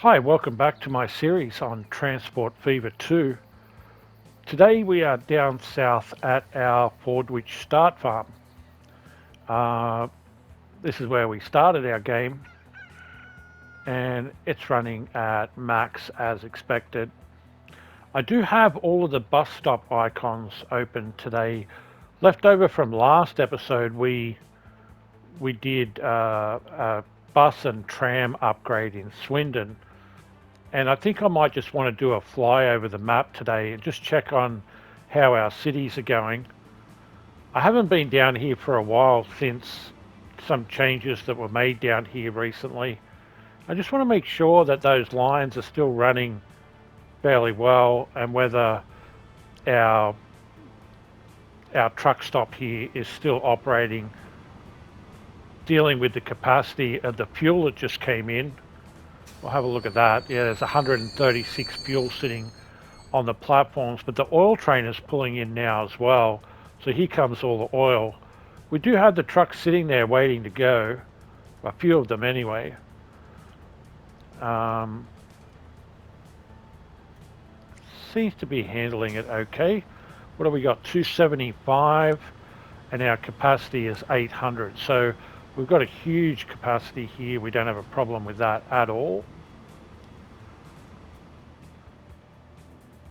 Hi, welcome back to my series on Transport Fever 2. Today we are down south at our Fordwich start farm. Uh, this is where we started our game and it's running at max as expected. I do have all of the bus stop icons open today. Left over from last episode, we did a bus and tram upgrade in Swindon. And I think I might just want to do a fly over the map today and just check on how our cities are going. I haven't been down here for a while since some changes that were made down here recently. I just want to make sure that those lines are still running fairly well and whether our our truck stop here is still operating, dealing with the capacity of the fuel that just came in. We'll have a look at that. Yeah, there's 136 fuel sitting on the platforms, but the oil train is pulling in now as well. So here comes all the oil. We do have the trucks sitting there waiting to go, a few of them anyway. Um, Seems to be handling it okay. What have we got? 275, and our capacity is 800. So we've got a huge capacity here. We don't have a problem with that at all.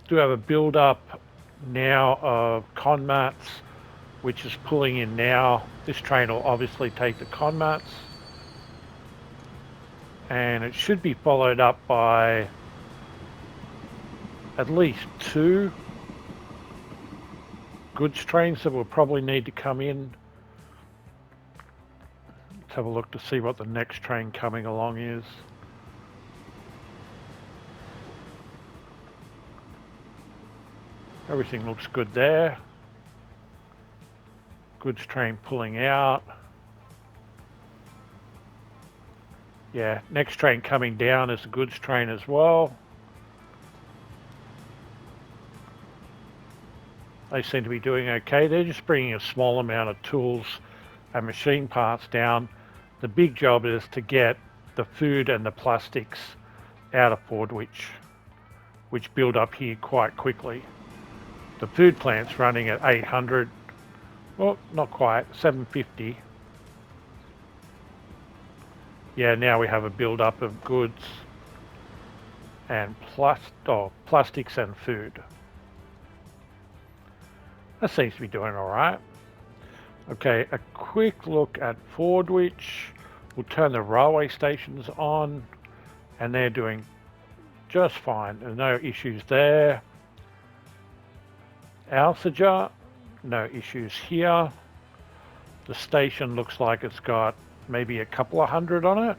Do have a build up now of Conmats, which is pulling in now. This train will obviously take the Conmats, and it should be followed up by at least two goods trains that will probably need to come in. Let's have a look to see what the next train coming along is. Everything looks good there. Goods train pulling out. Yeah, next train coming down is the goods train as well. They seem to be doing okay. They're just bringing a small amount of tools and machine parts down. The big job is to get the food and the plastics out of Fordwich, which build up here quite quickly. The food plant's running at 800. Well, not quite, 750. Yeah, now we have a build up of goods and plastics and food. That seems to be doing all right. Okay, a quick look at Fordwich. We'll turn the railway stations on, and they're doing just fine. There's no issues there. Alsager, no issues here. The station looks like it's got maybe a couple of hundred on it.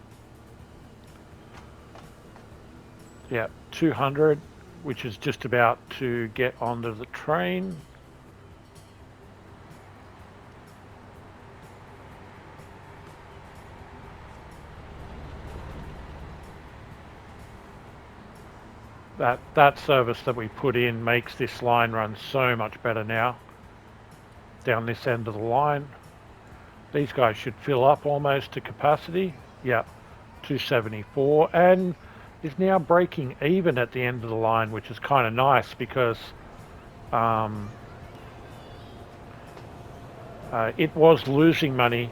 Yeah, 200, which is just about to get onto the train. That service that we put in makes this line run so much better now. Down this end of the line. These guys should fill up almost to capacity. Yeah, 274, and is now breaking even at the end of the line, which is kind of nice because it was losing money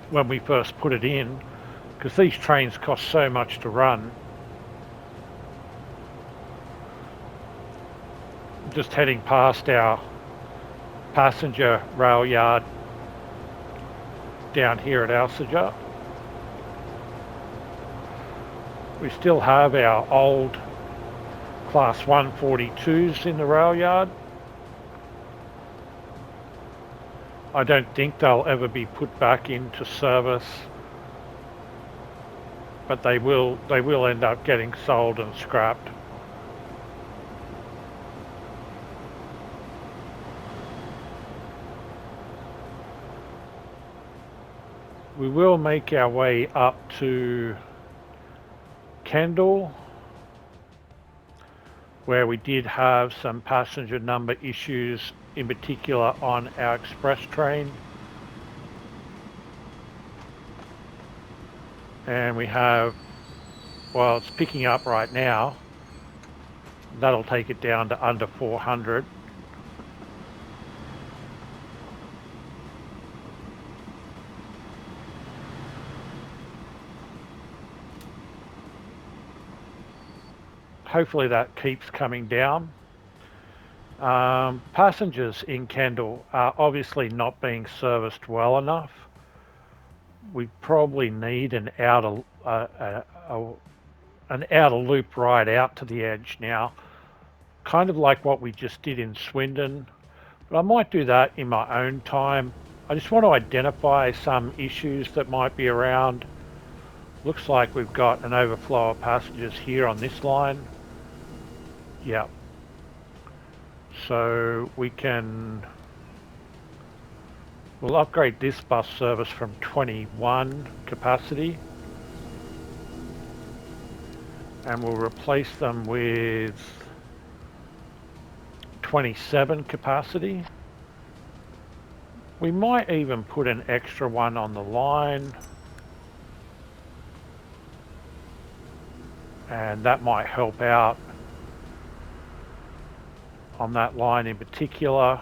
when we first put it in because these trains cost so much to run. Just heading past our passenger rail yard down here at Alsager. We still have our old Class 142s in the rail yard. I don't think they'll ever be put back into service, but they will end up getting sold and scrapped. We will make our way up to Kendal, where we did have some passenger number issues, in particular on our express train. And we have Well, it's picking up right now. That'll take it down to under 400. Hopefully that keeps coming down. Passengers in Kendall are obviously not being serviced well enough. We probably need an outer loop right out to the edge now, kind of like what we just did in Swindon. But I might do that in my own time. I just want to identify some issues that might be around. Looks like we've got an overflow of passengers here on this line. Yeah. So we'll upgrade this bus service from 21 capacity and we'll replace them with 27 capacity. We might even put an extra one on the line, and that might help out on that line in particular.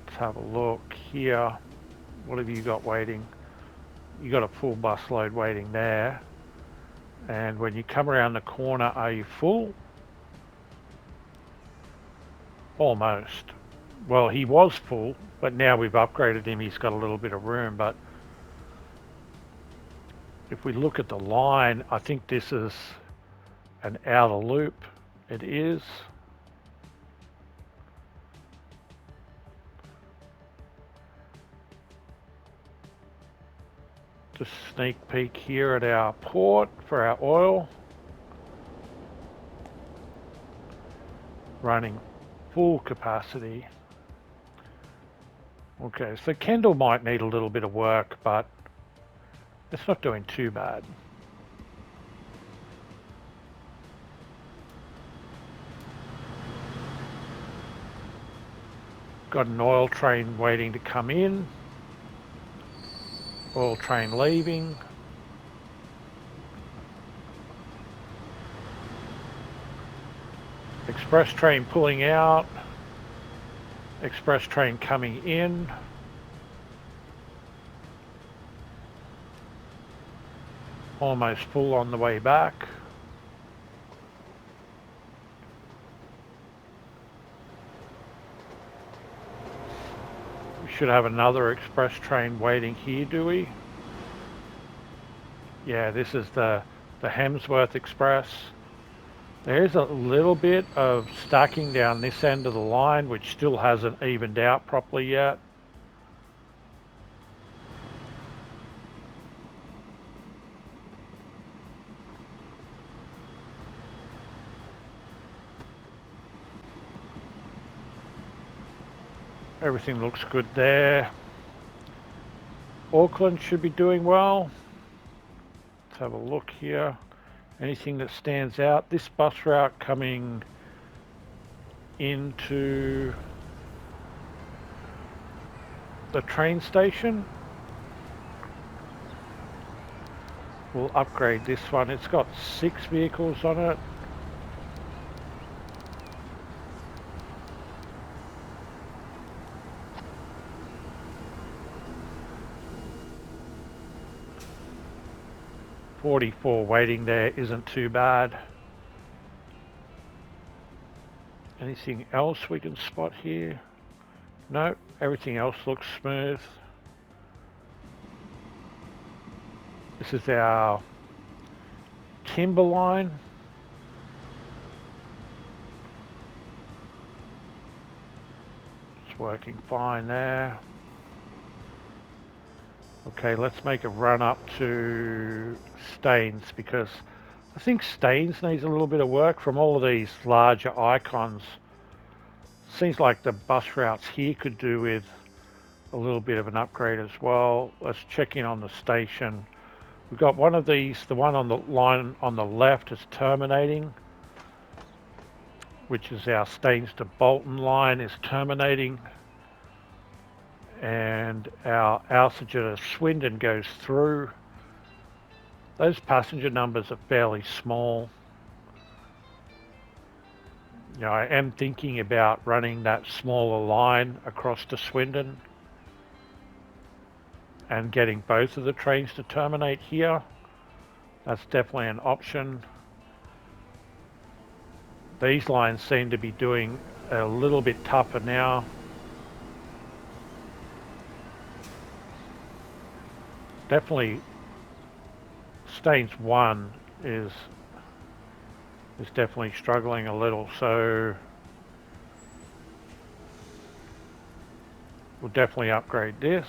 Let's have a look here. What have you got waiting? You got a full bus load waiting there. And when you come around the corner, are you full? Almost. Well, he was full, but now we've upgraded him. He's got a little bit of room, but if we look at the line, I think this is an outer loop. It is. Just sneak peek here at our port for our oil. Running full capacity. Okay, so Kendall might need a little bit of work, but it's not doing too bad. Got an oil train waiting to come in. Oil train leaving. Express train pulling out. Express train coming in. Almost full on the way back. We should have another express train waiting here, do we? Yeah, this is the Hemsworth Express. There's a little bit of stacking down this end of the line, which still hasn't evened out properly yet. Everything looks good there. Auckland should be doing well. Let's have a look here. Anything that stands out? This bus route coming into the train station. We'll upgrade this one. It's got 6 vehicles on it. .44 waiting there isn't too bad. Anything else we can spot here? No, everything else looks smooth. This is our timber line. It's working fine there. Okay, let's make a run up to Staines because I think Staines needs a little bit of work from all of these larger icons. Seems like the bus routes here could do with a little bit of an upgrade as well. Let's check in on the station. We've got one of these, the one on the line on the left is terminating, which is our Staines to Bolton line is terminating. And our Alsager to Swindon goes through. Those passenger numbers are fairly small. You know, I am thinking about running that smaller line across to Swindon and getting both of the trains to terminate here. That's definitely an option. These lines seem to be doing a little bit tougher now. Definitely Staines 1 is definitely struggling a little, so we'll definitely upgrade this.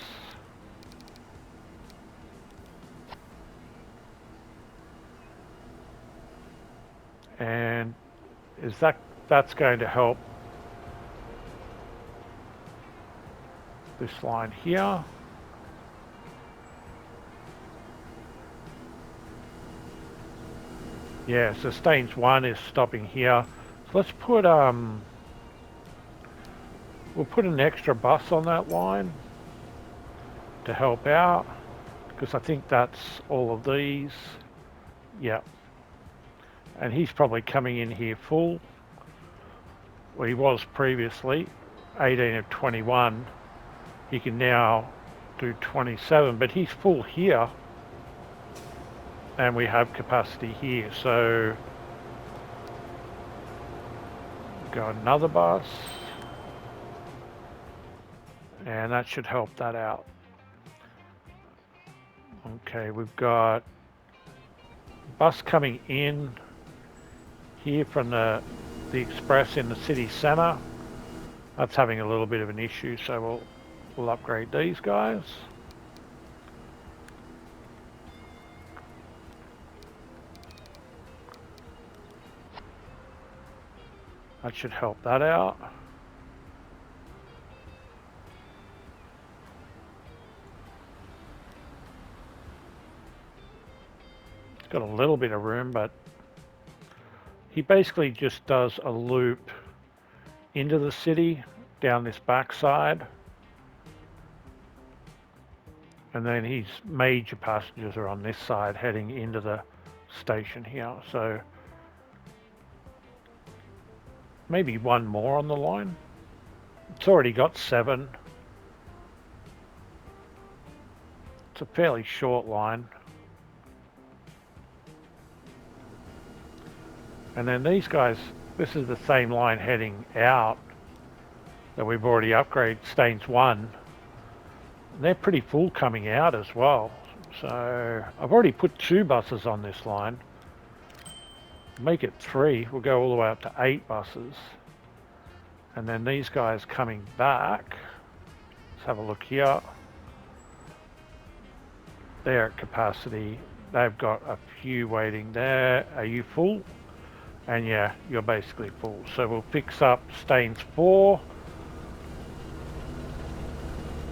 And that's going to help this line here. Yeah, so Staines 1 is stopping here. So let's put we'll put an extra bus on that line to help out, because I think that's all of these. Yeah. And he's probably coming in here full. Well, he was previously 18 of 21. He can now do 27, but he's full here. And we have capacity here, so got another bus, and that should help that out. Okay, we've got bus coming in here from the express in the city centre. That's having a little bit of an issue, so we'll upgrade these guys. That should help that out. It's got a little bit of room, but he basically just does a loop into the city down this backside, and then his major passengers are on this side heading into the station here. So maybe one more on the line. It's already got 7. It's a fairly short line. And then these guys, this is the same line heading out that we've already upgraded, Staines 1. They're pretty full coming out as well. So I've already put 2 buses on this line. Make it 3. We'll go all the way up to 8 buses. And then these guys coming back. Let's have a look here. They're at capacity. They've got a few waiting there. Are you full? And yeah, you're basically full. So we'll fix up Staines 4.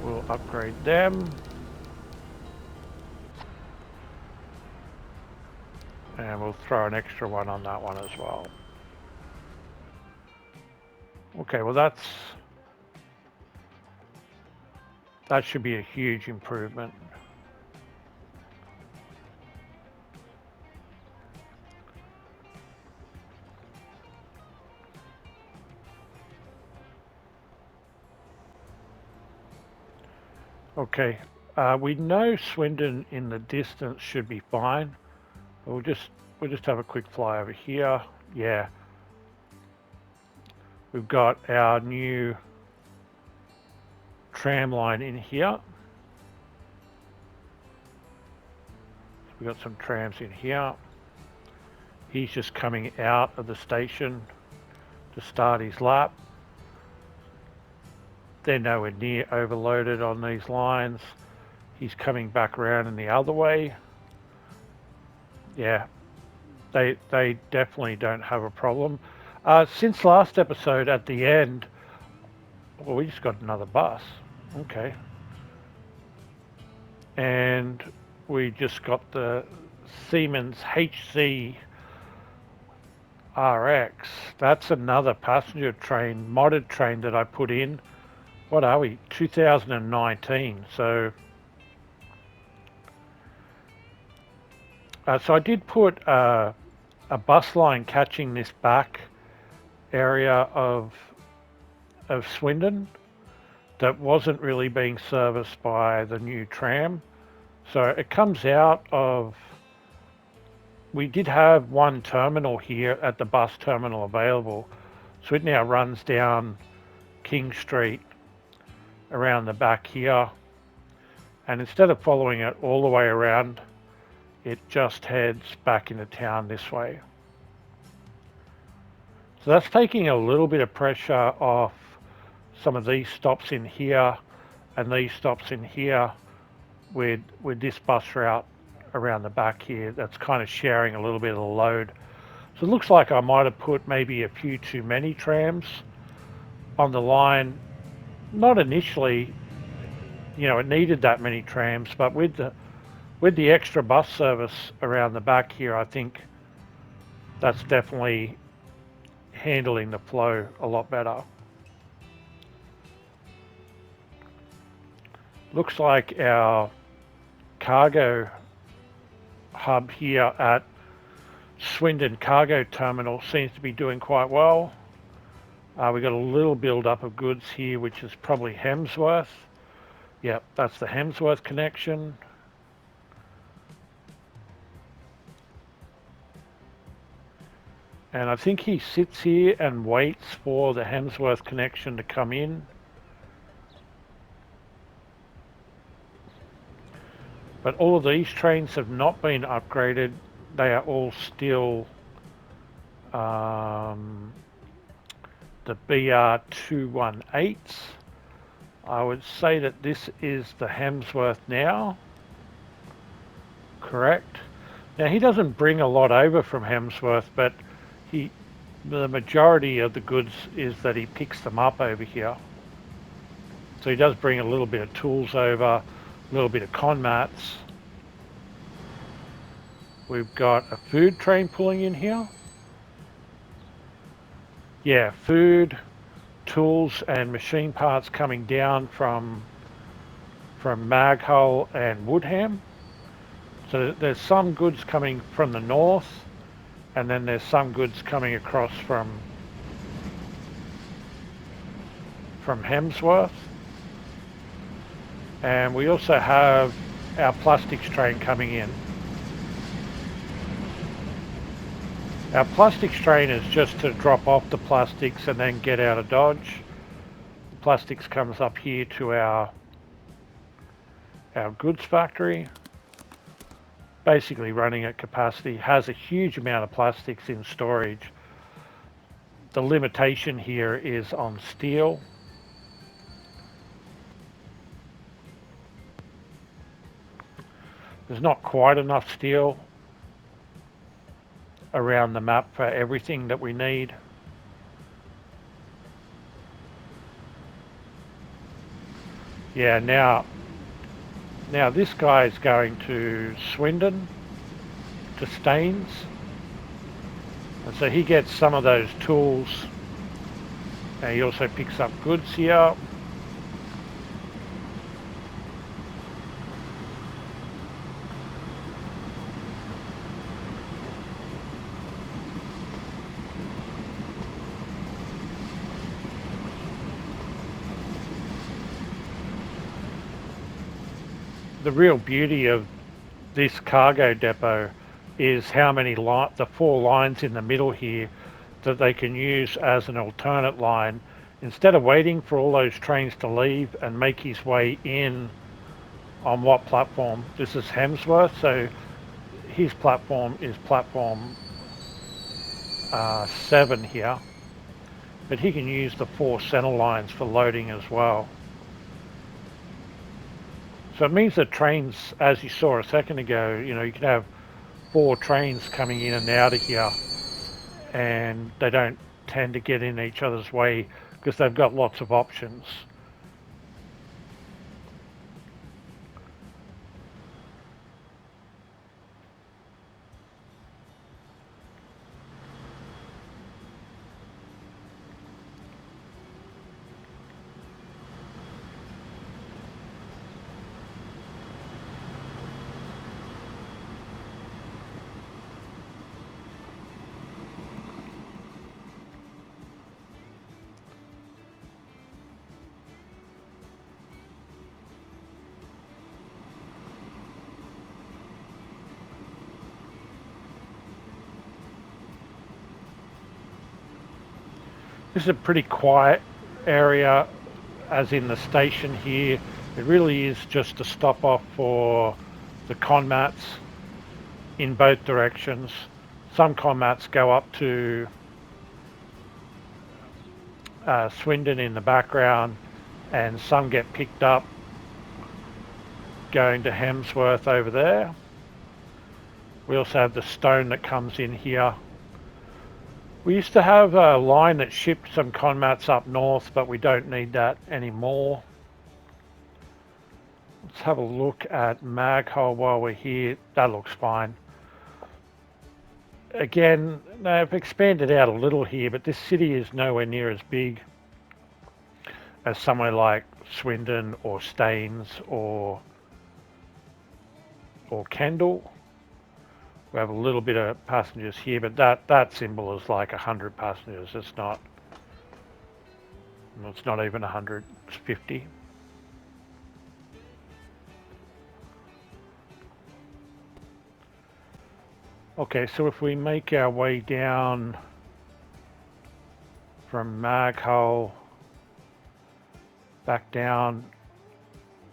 We'll upgrade them. And we'll throw an extra one on that one as well. Okay, well that should be a huge improvement. Okay, we know Swindon in the distance should be fine. We'll just have a quick fly over here. Yeah, we've got our new tram line in here. We've got some trams in here. He's just coming out of the station to start his lap. They're nowhere near overloaded on these lines. He's coming back around in the other way. Yeah, they definitely don't have a problem. Since last episode at the end, well, we just got another bus. Okay. And we just got the Siemens HC RX. That's another passenger train, modded train that I put in. What are we? 2019. So So I did put a bus line catching this back area of Swindon that wasn't really being serviced by the new tram. So it comes out of, we did have one terminal here at the bus terminal available. So it now runs down King Street around the back here. And instead of following it all the way around, it just heads back into town this way. So that's taking a little bit of pressure off some of these stops in here and these stops in here with this bus route around the back here. That's kind of sharing a little bit of the load. So it looks like I might have put maybe a few too many trams on the line. Not initially, you know, it needed that many trams, but with the extra bus service around the back here, I think that's definitely handling the flow a lot better. Looks like our cargo hub here at Swindon Cargo Terminal seems to be doing quite well. We got a little build up of goods here, which is probably Hemsworth. Yep, that's the Hemsworth connection. And I think he sits here and waits for the Hemsworth connection to come in. But all of these trains have not been upgraded. They are all still the BR218s. I would say that this is the Hemsworth now. Correct. Now he doesn't bring a lot over from Hemsworth, but the majority of the goods is that he picks them up over here. So he does bring a little bit of tools over, a little bit of con mats. We've got a food train pulling in here. Yeah, food, tools and machine parts coming down from Maghull and Woodham. So there's some goods coming from the north, and then there's some goods coming across from Hemsworth. And we also have our plastics train coming in. Our plastics train is just to drop off the plastics and then get out of Dodge. The plastics comes up here to our goods factory. Basically running at capacity, has a huge amount of plastics in storage. The limitation here is on steel. There's not quite enough steel around the map for everything that we need. Yeah, now this guy is going to Swindon, to Staines. And so he gets some of those tools. And he also picks up goods here. The real beauty of this cargo depot is how many the 4 lines in the middle here that they can use as an alternate line. Instead of waiting for all those trains to leave and make his way in on what platform, this is Hemsworth, so his platform is platform 7 here, but he can use the 4 center lines for loading as well. So it means that trains, as you saw a second ago, you know, you can have 4 trains coming in and out of here, and they don't tend to get in each other's way because they've got lots of options. This is a pretty quiet area, as in the station here. It really is just a stop off for the Conmats in both directions. Some Conmats go up to Swindon in the background, and some get picked up going to Hemsworth over there. We also have the Stone that comes in here. We used to have a line that shipped some Conmats up north, but we don't need that anymore. Let's have a look at Maghole while we're here. That looks fine. Again, they've expanded out a little here, but this city is nowhere near as big as somewhere like Swindon or Staines or Kendall. We have a little bit of passengers here, but that symbol is like 100 passengers. It's not even 100, it's 50. Okay, so if we make our way down from Maghole back down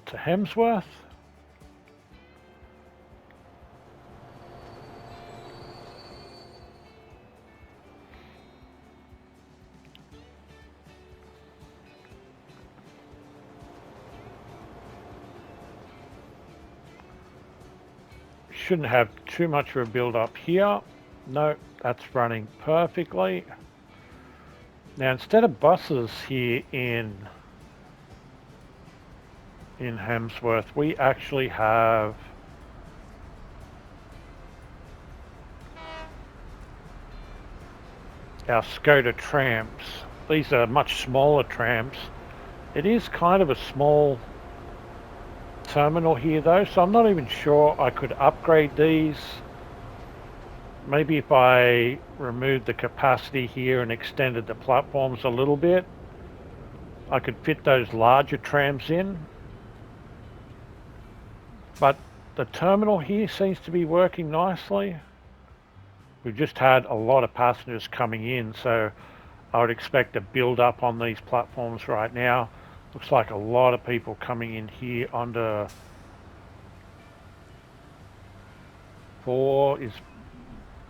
to Hemsworth, shouldn't have too much of a build up here. No, that's running perfectly. Now instead of buses here in Hemsworth, we actually have our Skoda trams. These are much smaller trams. It is kind of a small terminal here though, so I'm not even sure I could upgrade these. Maybe if I removed the capacity here and extended the platforms a little bit, I could fit those larger trams in. But the terminal here seems to be working nicely. We've just had a lot of passengers coming in, so I would expect a build up on these platforms right now. Looks like a lot of people coming in here onto 4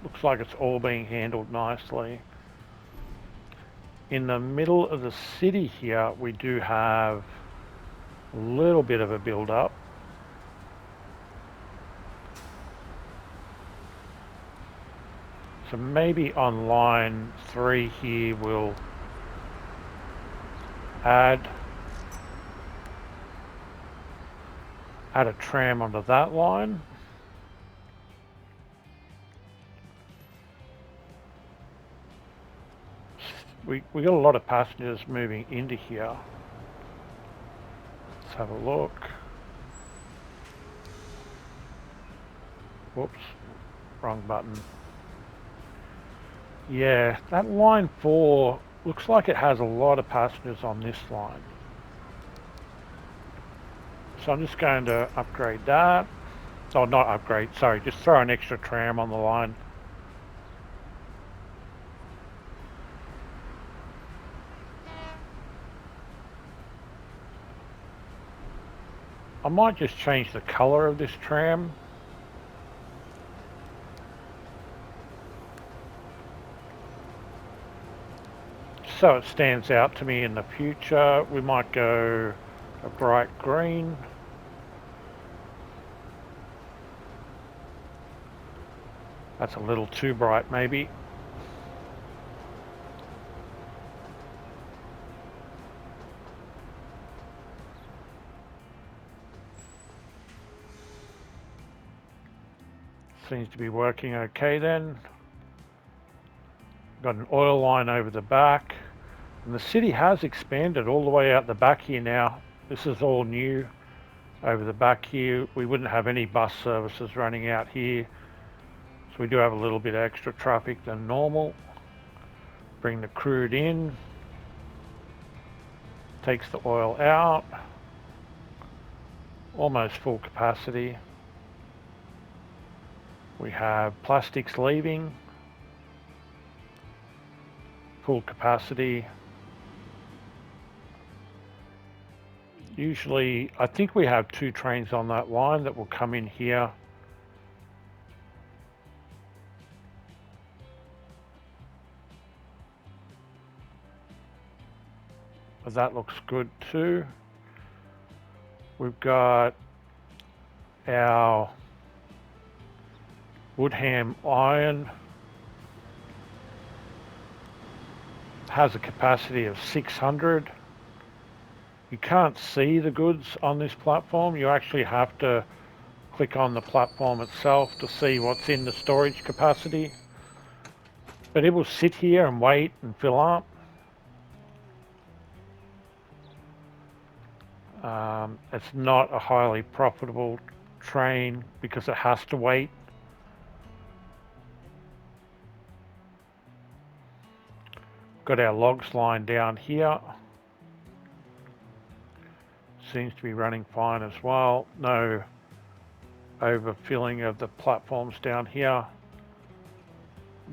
looks like it's all being handled nicely. In the middle of the city here, we do have a little bit of a build up. So maybe on line 3 here we'll add a tram onto that line. We got a lot of passengers moving into here. Let's have a look. Whoops, wrong button. Yeah, that line 4 looks like it has a lot of passengers on this line. So I'm just going to upgrade that. Oh, not upgrade, sorry, just throw an extra tram on the line. I might just change the color of this tram. So it stands out to me in the future. We might go a bright green. That's a little too bright maybe. Seems to be working okay then. Got an oil line over the back. And the city has expanded all the way out the back here now. This is all new over the back here. We wouldn't have any bus services running out here. So we do have a little bit extra traffic than normal. Bring the crude in. Takes the oil out. Almost full capacity. We have plastics leaving. Full capacity. Usually, I think we have 2 trains on that line that will come in here. But that looks good too. We've got our Woodham iron. Has a capacity of 600. You can't see the goods on this platform. You actually have to click on the platform itself to see what's in the storage capacity. But it will sit here and wait and fill up. It's not a highly profitable train because it has to wait. Got our logs line down here. Seems to be running fine as well. No overfilling of the platforms down here.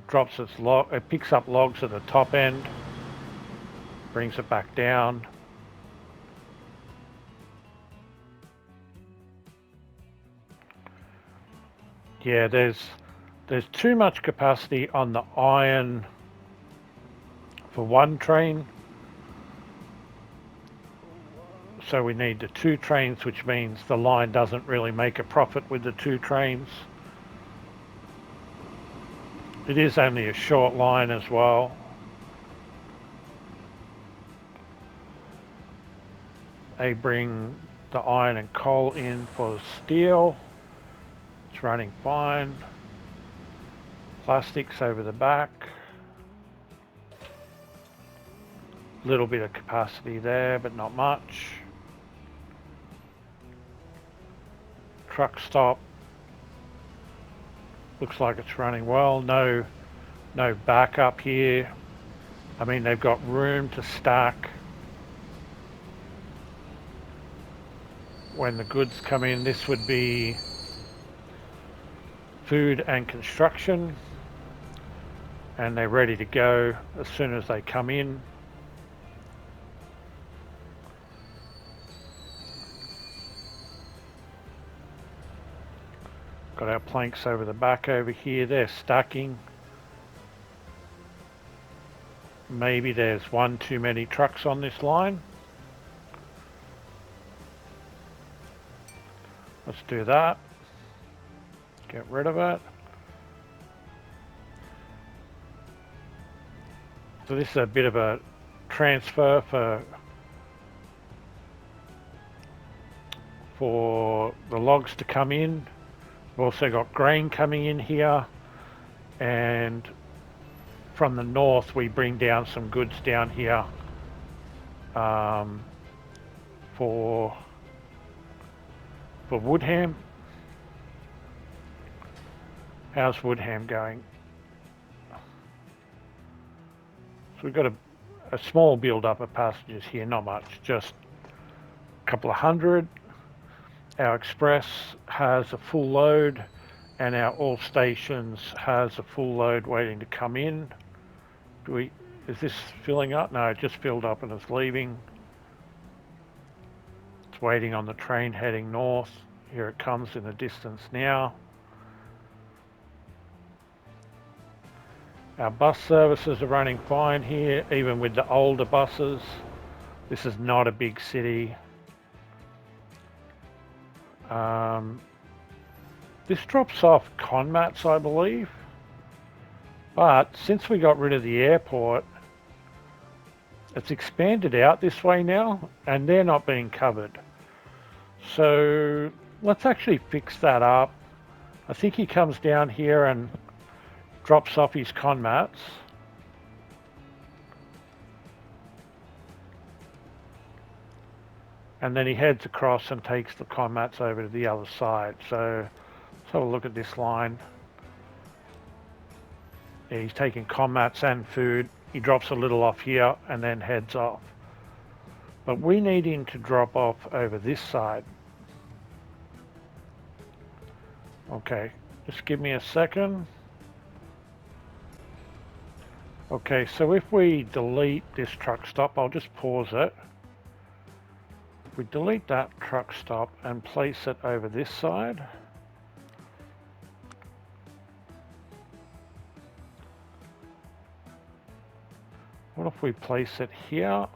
Drops its log, it picks up logs at the top end, brings it back down. Yeah, there's too much capacity on the iron for one train. So we need the 2 trains, which means the line doesn't really make a profit with the 2 trains. It is only a short line as well. They bring the iron and coal in for the steel. It's running fine. Plastics over the back. Little bit of capacity there, but not much. Truck stop. Looks like it's running well. No backup here. I mean, they've got room to stack when the goods come in. This would be food and construction, and they're ready to go as soon as they come in. Got our planks over the back over here. They're stacking. Maybe there's one too many trucks on this line. Let's do that. Get rid of it. So this is a bit of a transfer for the logs to come in. We've also got grain coming in here, and from the north we bring down some goods down here for Woodham. How's Woodham going? So we've got a small build up of passengers here, not much, just a couple of hundred. Our express has a full load, and our all stations has a full load waiting to come in. Is this filling up? No, it just filled up and it's leaving. It's waiting on the train heading north. Here it comes in the distance now. Our bus services are running fine here, even with the older buses. This is not a big city. This drops off Conmats, I believe. But since we got rid of the airport, it's expanded out this way now, and they're not being covered. So let's actually fix that up. I think he comes down here and drops off his Conmats. And then he heads across and takes the Conmats over to the other side. So let's have a look at this line. Yeah, he's taking Conmats and food. He drops a little off here and then heads off. But we need him to drop off over this side. Okay, just give me a second. Okay, so if we delete this truck stop, I'll just pause it. we delete that truck stop and place it over this side, what if we place it here?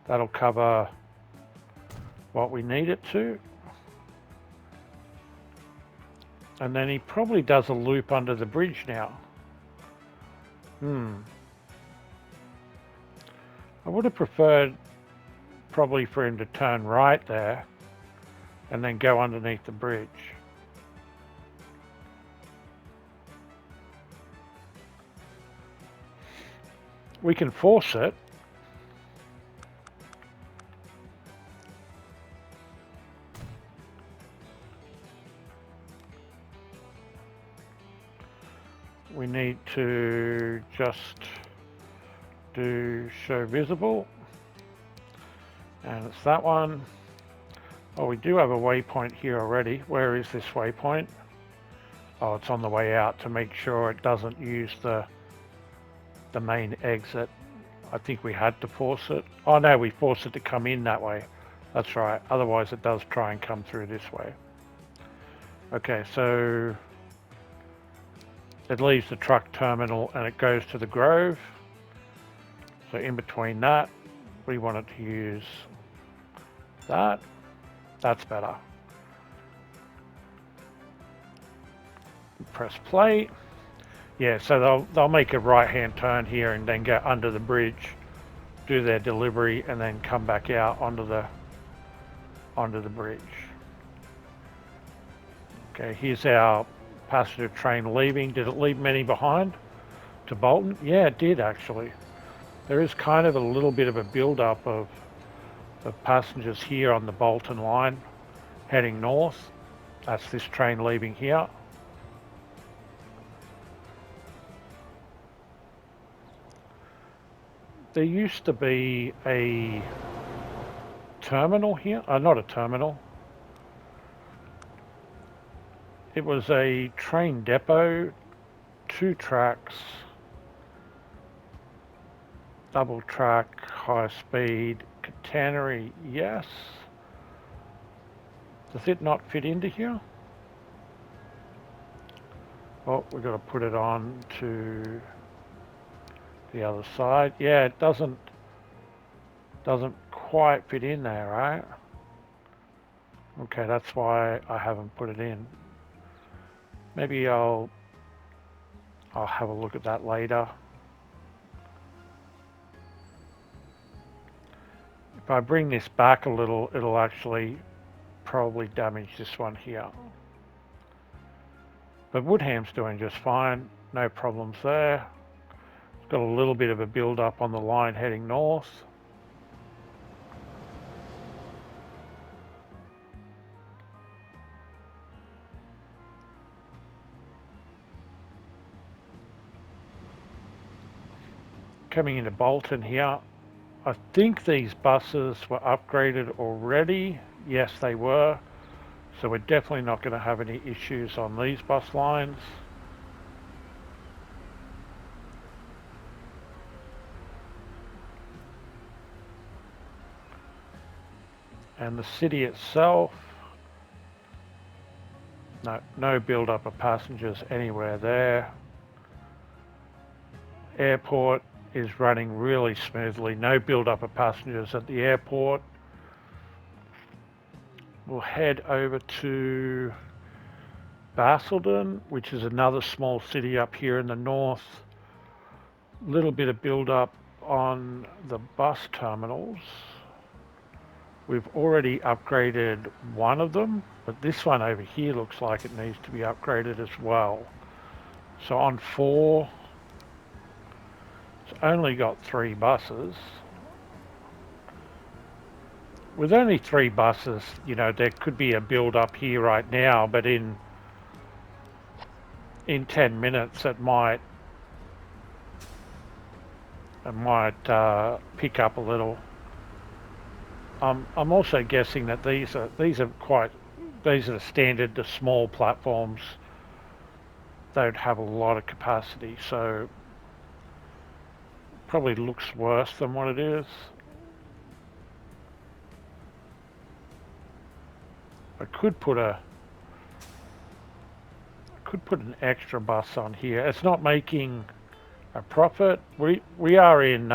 That'll cover what we need it to. And then he probably does a loop under the bridge now. I would have preferred probably for him to turn right there and then go underneath the bridge. We can force it. We need to just do show visible, and it's that one. Oh, we do have a waypoint here already. Where is this waypoint? Oh, it's on the way out to make sure it doesn't use the main exit. I think we had to force it. Oh no, we forced it to come in that way. That's right. Otherwise it does try and come through this way. Okay, so it leaves the truck terminal and it goes to the Grove. So in between that, we wanted to use that. That's better. Press play. Yeah, so they'll make a right-hand turn here and then go under the bridge, do their delivery, and then come back out onto the bridge. Okay, here's our passenger train leaving. Did it leave many behind to Bolton? Yeah, it did actually. There is kind of a little bit of a build-up of passengers here on the Bolton line heading north. That's this train leaving here. There used to be a terminal here. Not a terminal. It was a train depot, 2 tracks, double track, high speed, catenary, yes. Does it not fit into here? Oh, we've got to put it on to the other side. Yeah, it doesn't quite fit in there, right? Okay, that's why I haven't put it in. Maybe I'll have a look at that later. If I bring this back a little, it'll actually probably damage this one here. But Woodham's doing just fine, no problems there. It's got a little bit of a build up on the line heading north. Coming into Bolton here, I think these buses were upgraded already. Yes, they were. So we're definitely not going to have any issues on these bus lines. And the city itself, no build up of passengers anywhere there. Airport is running really smoothly. No build up of passengers at the airport. We'll head over to Basildon, which is another small city up here in the north. Little bit of build up on the bus terminals. We've already upgraded one of them, but this one over here looks like it needs to be upgraded as well. So on 4, it's only got 3 buses. With only 3 buses, you know, there could be a build up here right now, but in 10 minutes it might pick up a little. I'm also guessing that these are the standard, the small platforms. They would have a lot of capacity, so Probably looks worse than what it is. I could put an extra bus on here. It's not making a profit. We are in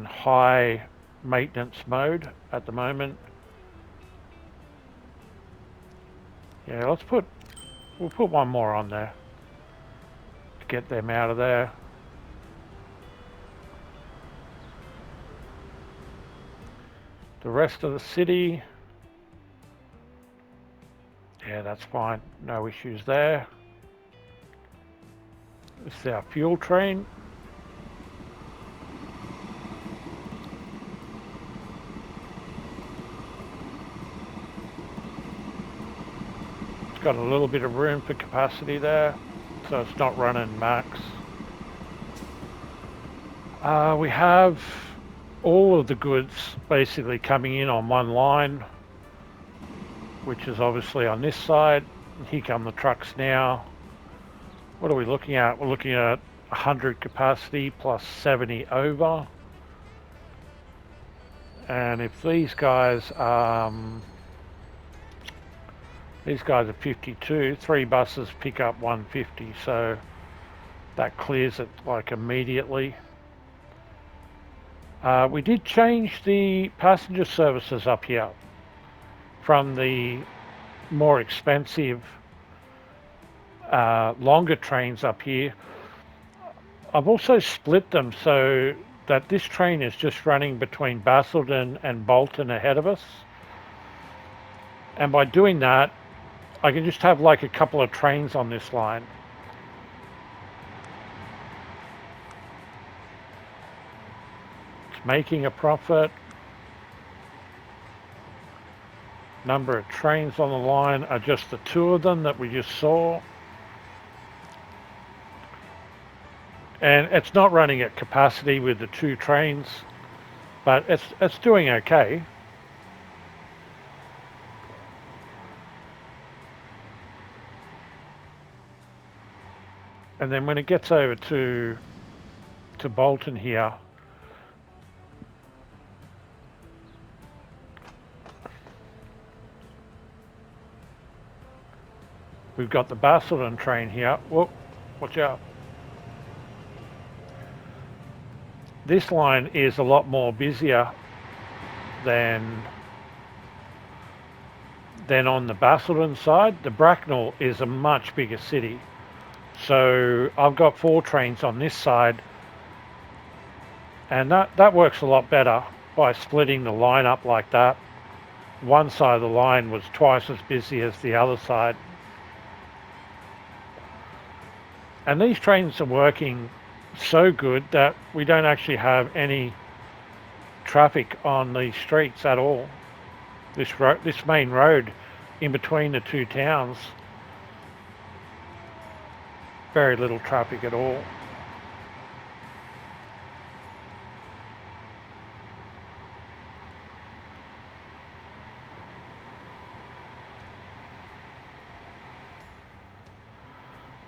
high maintenance mode at the moment. Yeah, we'll put one more on there to get them out of there. The rest of the city, yeah, that's fine. No issues there. This is our fuel train. It's got a little bit of room for capacity there, so it's not running max. We have all of the goods basically coming in on one line, which is obviously on this side. Here come the trucks now. What are we looking at? We're looking at 100 capacity plus 70 over. And if these guys are 52, 3 buses pick up 150, so that clears it like immediately. We did change the passenger services up here from the more expensive longer trains up here. I've also split them so that this train is just running between Basildon and Bolton ahead of us. And by doing that, I can just have like a couple of trains on this line. It's making a profit. Number of trains on the line are just the 2 of them that we just saw. And it's not running at capacity with the 2 trains, but it's doing okay. And then when it gets over to Bolton here, we've got the Basildon train here. Whoop, watch out. This line is a lot more busier than on the Basildon side. The Bracknell is a much bigger city. So I've got 4 trains on this side, and that works a lot better by splitting the line up like that. One side of the line was twice as busy as the other side. And these trains are working so good that we don't actually have any traffic on these streets at all. This main road in between the 2 towns, very little traffic at all.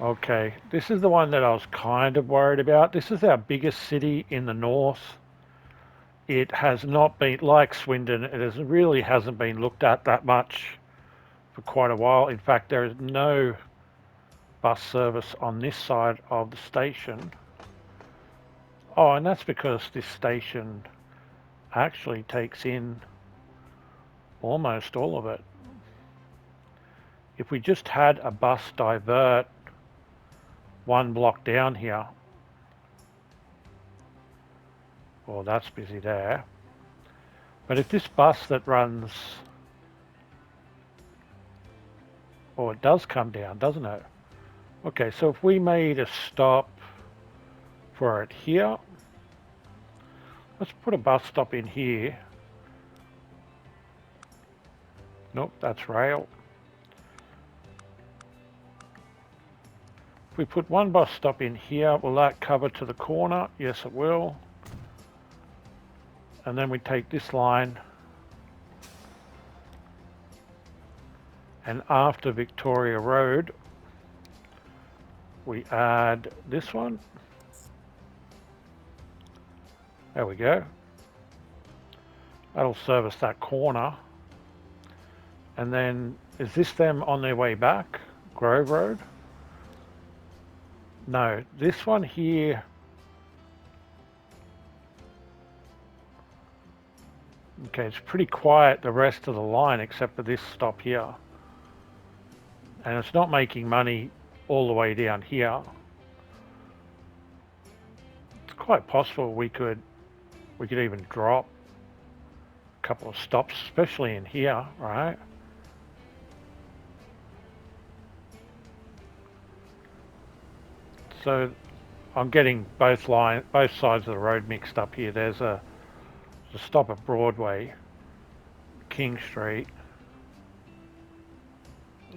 Okay, this is the one that I was kind of worried about. This is our biggest city in the north. It has not been, like Swindon, really hasn't been looked at that much for quite a while. In fact, there is no bus service on this side of the station. Oh, and that's because this station actually takes in almost all of it. If we just had a bus divert 1 block down here, well, that's busy there. But if this bus that runs, oh, it does come down, doesn't it? Okay, so if we made a stop for it here, let's put a bus stop in here. Nope, that's rail. If we put 1 bus stop in here, will that cover to the corner? Yes, it will. And then we take this line, and after Victoria Road, we add this one. There we go. That'll service that corner. And then, is this them on their way back? Grove Road? No, this one here. Okay, it's pretty quiet the rest of the line except for this stop here. And it's not making money all the way down here. It's quite possible we could even drop a couple of stops, especially in here, right? So I'm getting both sides of the road mixed up here. There's a stop at Broadway, King Street,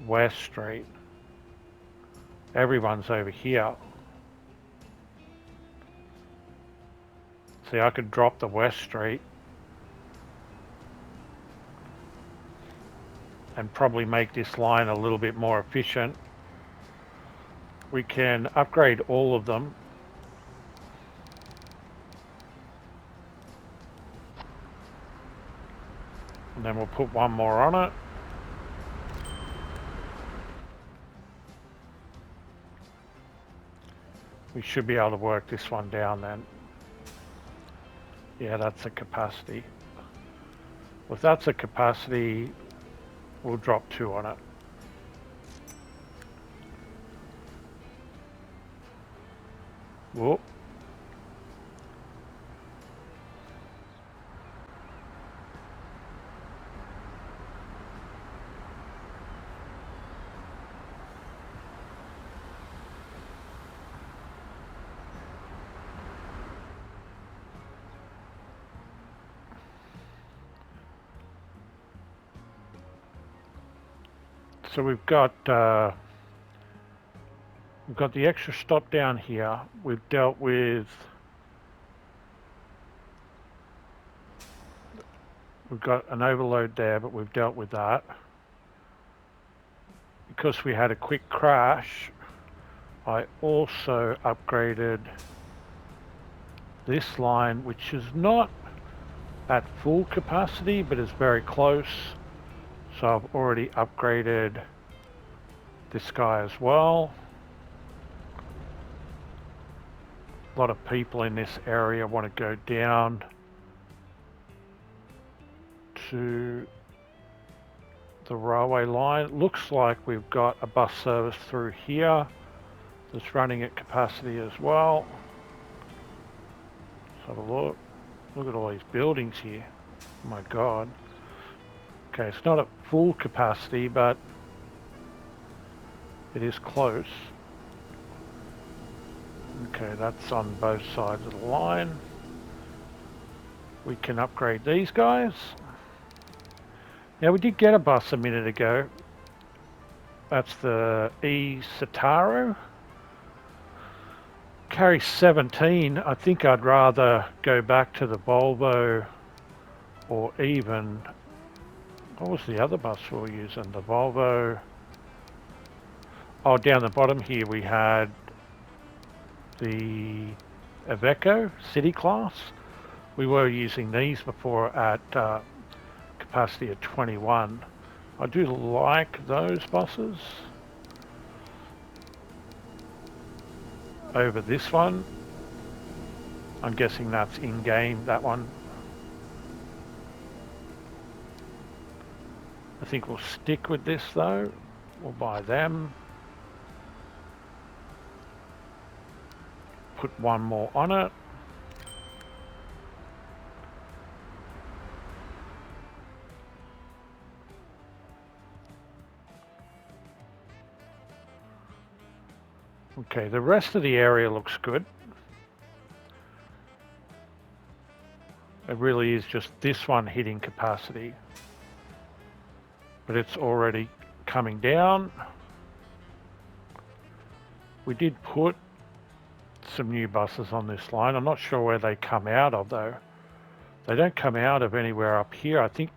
West Street. Everyone's over here. See, I could drop the West Street and probably make this line a little bit more efficient. We can upgrade all of them. And then we'll put one more on it. We should be able to work this one down then. Yeah, that's a capacity. Well, if that's a capacity, we'll drop 2 on it. Whoop. So we've got the extra stop down here. We've dealt with. We've got an overload there, but we've dealt with that. Because we had a quick crash, I also upgraded this line, which is not at full capacity, but is very close. So I've already upgraded this guy as well. A lot of people in this area want to go down to the railway line. It looks like we've got a bus service through here that's running at capacity as well. Let's have a look. Look at all these buildings here. Oh my God. Okay, it's not at full capacity, but it is close. Okay, that's on both sides of the line. We can upgrade these guys. Now, we did get a bus a minute ago. That's the E Citaro. Carries 17. I think I'd rather go back to the Volvo, or even, what was the other bus we were using? The Volvo. Oh, down the bottom here we had the Iveco City Class. We were using these before at capacity of 21. I do like those buses over this one. I'm guessing that's in-game, that one. I think we'll stick with this though. We'll buy them. Put one more on it. Okay, the rest of the area looks good. It really is just this one hitting capacity. But it's already coming down. We did put some new buses on this line. I'm not sure where they come out of though. They don't come out of anywhere up here. I think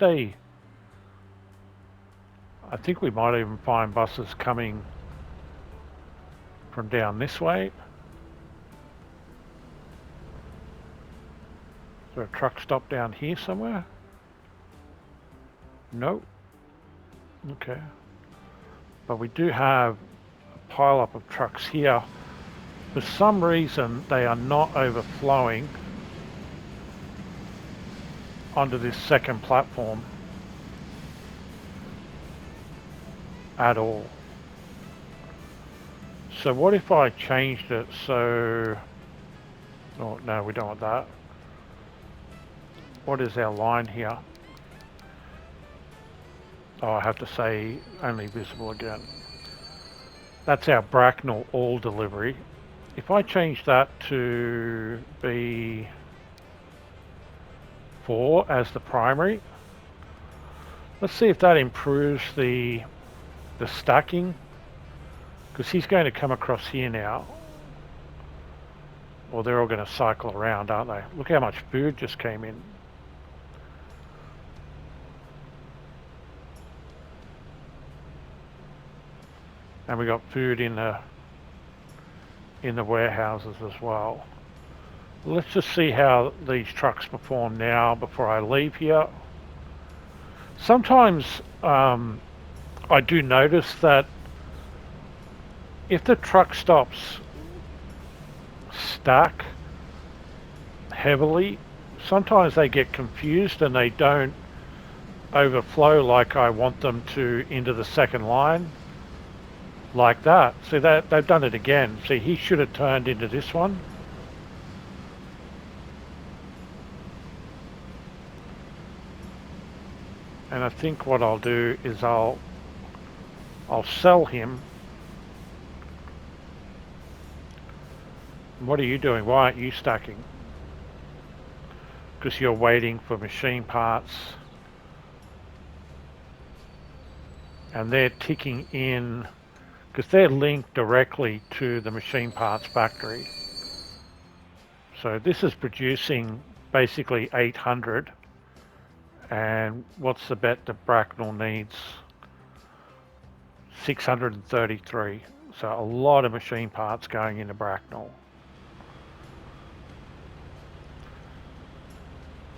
we might even find buses coming from down this way. Is there a truck stop down here somewhere? No. Okay. But we do have a pile up of trucks here. For some reason, they are not overflowing onto this second platform at all. So what if I changed it so... Oh, no, we don't want that. What is our line here? Oh, I have to say only visible again. That's our Bracknell all delivery. If I change that to be 4 as the primary, let's see if that improves the stacking, because he's going to come across here now. Well, they're all going to cycle around, aren't they? Look how much food just came in. And we got food in the warehouses as well. Let's just see how these trucks perform now before I leave here. Sometimes I do notice that if the truck stops stack heavily, sometimes they get confused and they don't overflow like I want them to into the second line. Like that. See, that they've done it again. See, he should have turned into this one. And I think what I'll do is I'll sell him. What are you doing? Why aren't you stacking? Because you're waiting for machine parts. And they're ticking in, because they're linked directly to the machine parts factory. So this is producing basically 800. And what's the bet that Bracknell needs? 633. So a lot of machine parts going into Bracknell.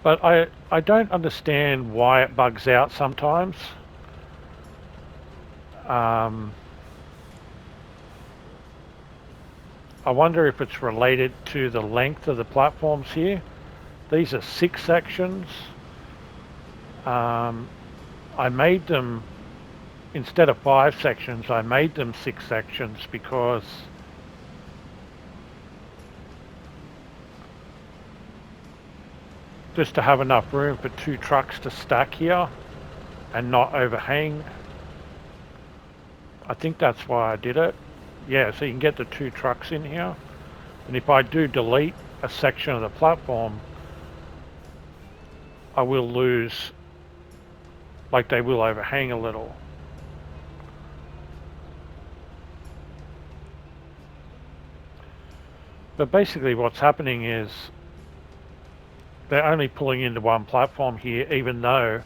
But I don't understand why it bugs out sometimes. I wonder if it's related to the length of the platforms here. These are 6 sections. I made them, instead of 5 sections, I made them 6 sections because just to have enough room for 2 trucks to stack here and not overhang. I think that's why I did it. Yeah, so you can get the 2 trucks in here. And if I do delete a section of the platform, I will lose, like they will overhang a little. But basically what's happening is they're only pulling into 1 platform here, even though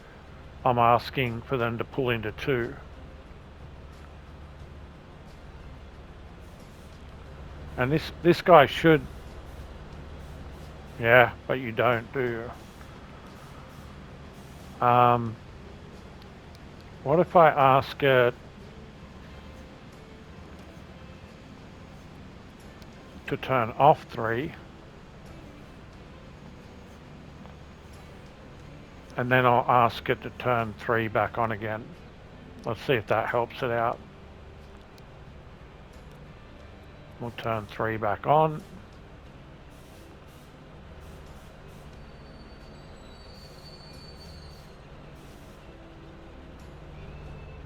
I'm asking for them to pull into 2. And this guy should, yeah, but you don't, do you? What if I ask it to turn off 3, and then I'll ask it to turn 3 back on again. Let's see if that helps it out. We'll turn 3 back on.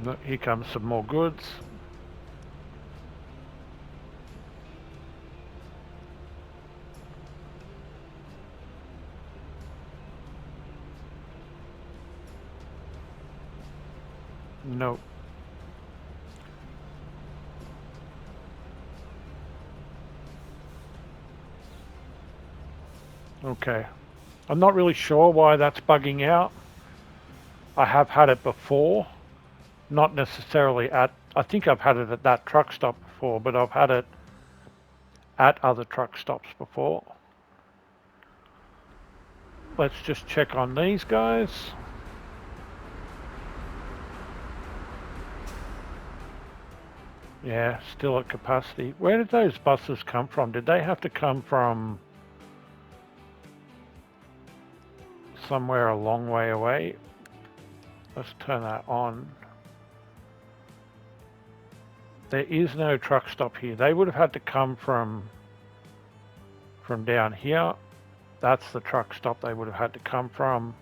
Look, here comes some more goods. Nope. Okay. I'm not really sure why that's bugging out. I have had it before. Not necessarily at, I think I've had it at that truck stop before, but I've had it at other truck stops before. Let's just check on these guys. Yeah, still at capacity. Where did those buses come from? Did they have to come from somewhere a long way away? Let's turn that on. There is no truck stop here. They would have had to come from down here. That's the truck stop they would have had to come from,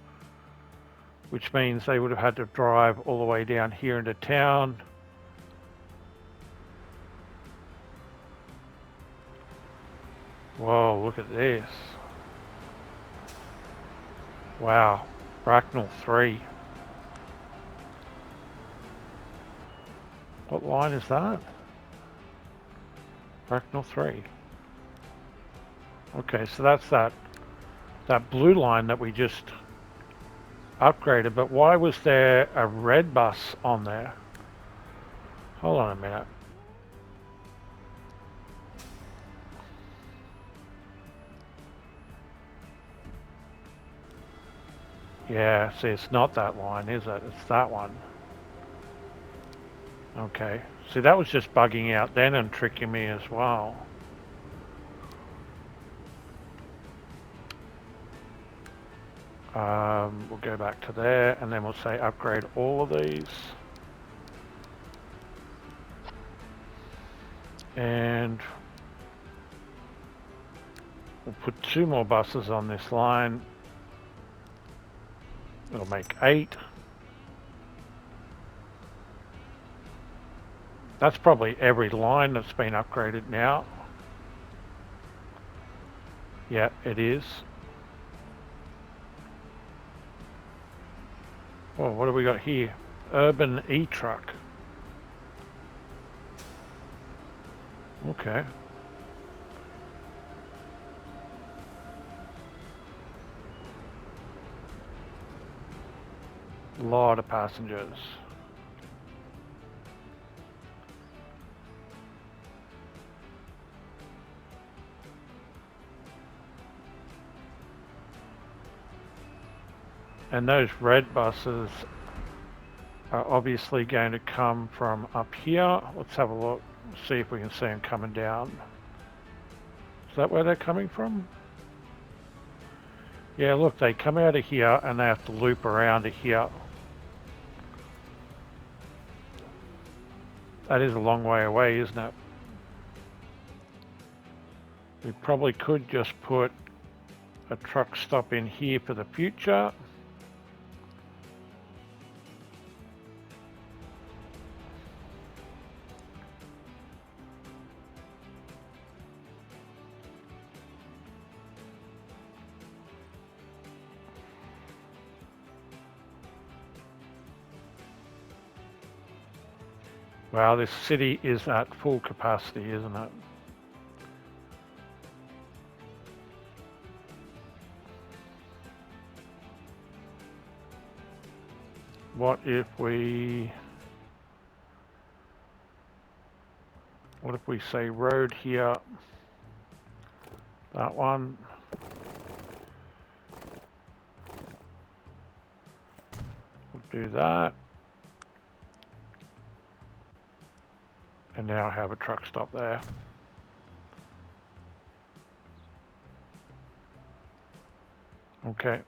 which means they would have had to drive all the way down here into town. Whoa, look at this. Wow, Bracknell 3. What line is that? Bracknell 3. Okay, so that's that blue line that we just upgraded, but why was there a red bus on there? Hold on a minute. Yeah, see, it's not that line, is it? It's that one. Okay. See, that was just bugging out then and tricking me as well. We'll go back to there and then we'll say upgrade all of these. And we'll put 2 more buses on this line. It'll make 8. That's probably every line that's been upgraded now. Yeah, it is. Oh, what have we got here? Urban E-Truck. Okay. A lot of passengers. And those red buses are obviously going to come from up here. Let's have a look, see if we can see them coming down. Is that where they're coming from? Yeah, look, they come out of here and they have to loop around to here. That is a long way away, isn't it? We probably could just put a truck stop in here for the future. Wow, this city is at full capacity, isn't it? What if we say road here? That one. We'll do that. And now have a truck stop there. Okay.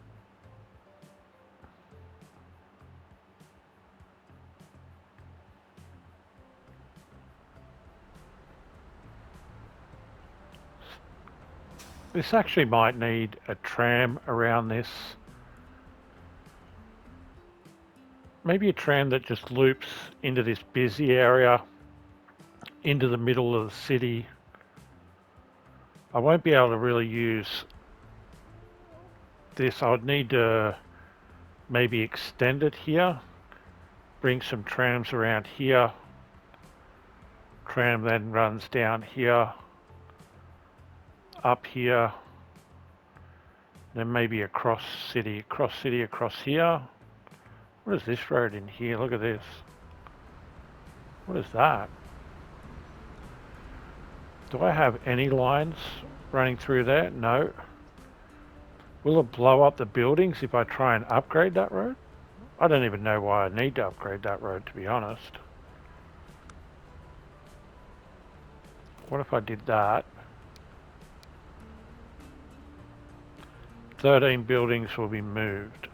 This actually might need a tram around this. Maybe a tram that just loops into this busy area, into the middle of the city. I won't be able to really use this. I would need to maybe extend it here, bring some trams around here. Tram then runs down here, up here, then maybe across city, across here. What is this road in here? Look at this. What is that? Do I have any lines running through there? No. Will it blow up the buildings if I try and upgrade that road? I don't even know why I need to upgrade that road, to be honest. What if I did that? 13 buildings will be moved.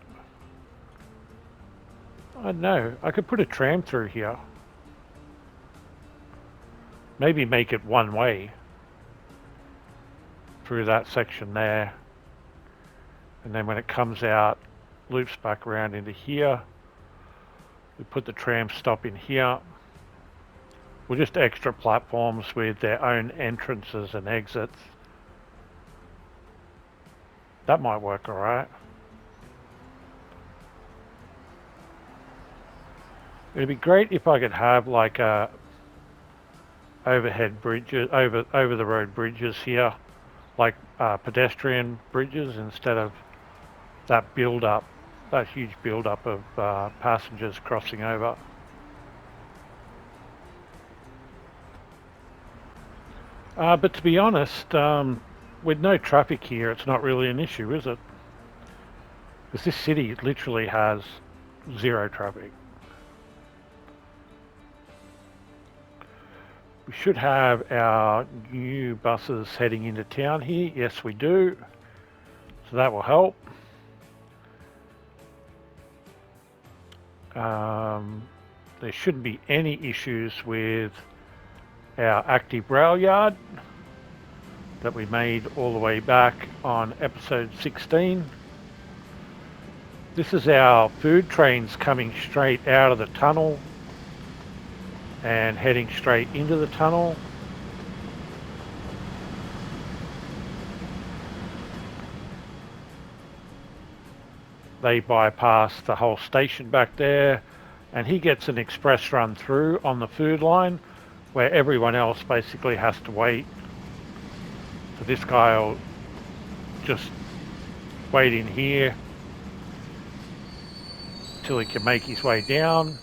I don't know. I could put a tram through here. Maybe make it one way through that section there. And then when it comes out, loops back around into here. We put the tram stop in here. We're just extra platforms with their own entrances and exits. That might work alright. It'd be great if I could have like a overhead bridges, over the road bridges here, like pedestrian bridges instead of that build up, that huge build up of passengers crossing over. But to be honest, with no traffic here, it's not really an issue, is it? Because this city literally has zero traffic. We should have our new buses heading into town here. Yes, we do. So that will help. There shouldn't be any issues with our active rail yard that we made all the way back on episode 16. This is our food trains coming straight out of the tunnel and heading straight into the tunnel. They bypass the whole station back there, and he gets an express run through on the food line where everyone else basically has to wait. So this guy will just wait in here till he can make his way down.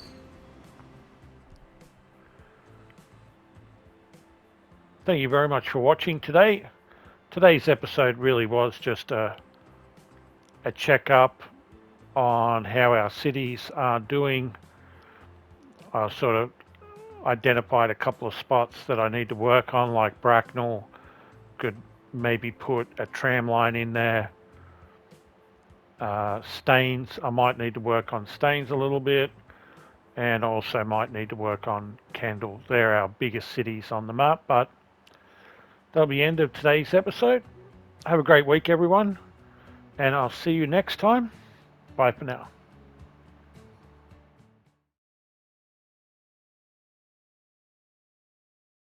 Thank you very much for watching today. Today's episode really was just a check-up on how our cities are doing. I sort of identified a couple of spots that I need to work on, like Bracknell. Could maybe put a tram line in there. Staines, I might need to work on Staines a little bit, and also might need to work on Kendall. They're our biggest cities on the map, but that'll be the end of today's episode. Have a great week, everyone, and I'll see you next time. Bye for now.